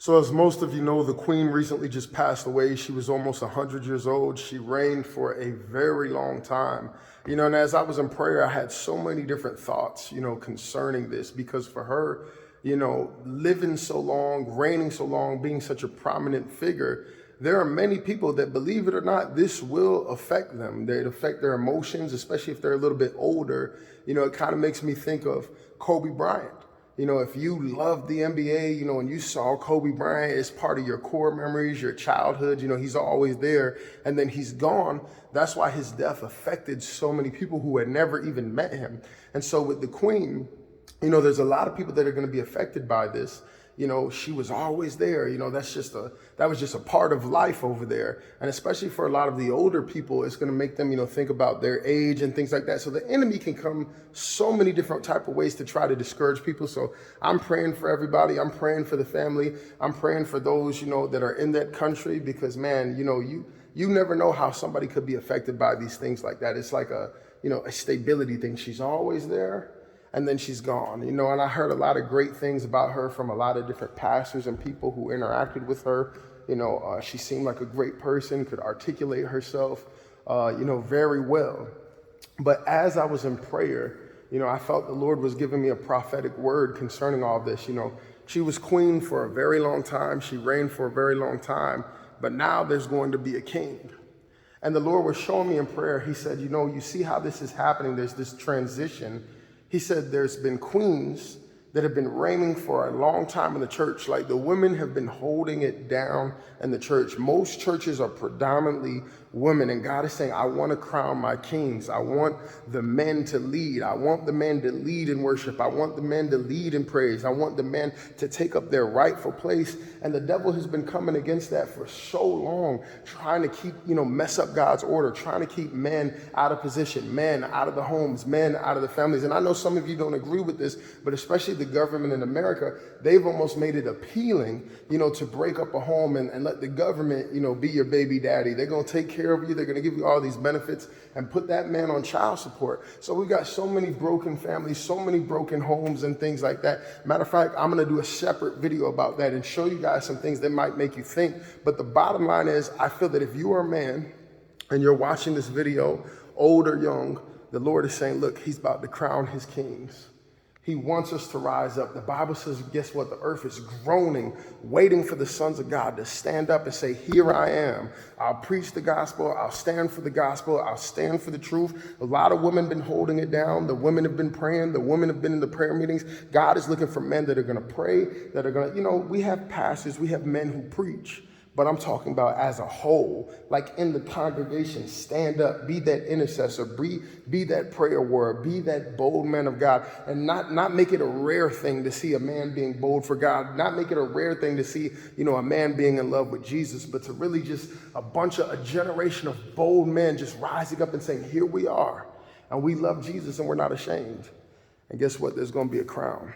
So as most of you know, the Queen recently just passed away. She was almost 100 years old. She reigned for a very long time. And as I was in prayer, I had so many different thoughts, concerning this, because for her, living so long, reigning so long, being such a prominent figure, there are many people that, believe it or not, this will affect them. It affect their emotions, especially if they're a little bit older. It kind of makes me think of Kobe Bryant. If you love the NBA, and you saw Kobe Bryant as part of your core memories, your childhood, he's always there, and then he's gone. That's why his death affected so many people who had never even met him. And so with the Queen, there's a lot of people that are going to be affected by this. She was always there. That was just a part of life over there. And especially for a lot of the older people, it's going to make them, think about their age and things like that. So the enemy can come so many different type of ways to try to discourage people. So I'm praying for everybody. I'm praying for the family. I'm praying for those, that are in that country, because man, you never know how somebody could be affected by these things like that. It's like a stability thing. She's always there, and then she's gone, and I heard a lot of great things about her from a lot of different pastors and people who interacted with her. She seemed like a great person, could articulate herself, very well. But as I was in prayer, I felt the Lord was giving me a prophetic word concerning all this. She was queen for a very long time. She reigned for a very long time, but now there's going to be a king. And the Lord was showing me in prayer. He said, you see how this is happening. There's this transition. He said there's been queens that have been reigning for a long time in the church. Like, the women have been holding it down in the church. Most churches are predominantly women, and God is saying, I want to crown my kings. I want the men to lead. I want the men to lead in worship. I want the men to lead in praise. I want the men to take up their rightful place. And the devil has been coming against that for so long, trying to keep, mess up God's order, trying to keep men out of position, men out of the homes, men out of the families. And I know some of you don't agree with this, but especially the government in America, they've almost made it appealing, to break up a home and let the government, be your baby daddy. They're going to take care of you. They're going to give you all these benefits and put that man on child support. So we've got so many broken families, so many broken homes and things like that. Matter of fact, I'm going to do a separate video about that and show you guys some things that might make you think. But the bottom line is, I feel that if you are a man and you're watching this video, old or young, the Lord is saying, look, he's about to crown his kings. He wants us to rise up. The Bible says, guess what? The earth is groaning, waiting for the sons of God to stand up and say, here I am. I'll preach the gospel. I'll stand for the gospel. I'll stand for the truth. A lot of women have been holding it down. The women have been praying. The women have been in the prayer meetings. God is looking for men that are going to pray, that are going to, we have pastors, we have men who preach. But I'm talking about as a whole, like in the congregation, stand up, be that intercessor, be that prayer warrior, be that bold man of God, and not make it a rare thing to see a man being bold for God, not make it a rare thing to see, a man being in love with Jesus, but to really just a generation of bold men just rising up and saying, here we are, and we love Jesus and we're not ashamed. And guess what? There's going to be a crown.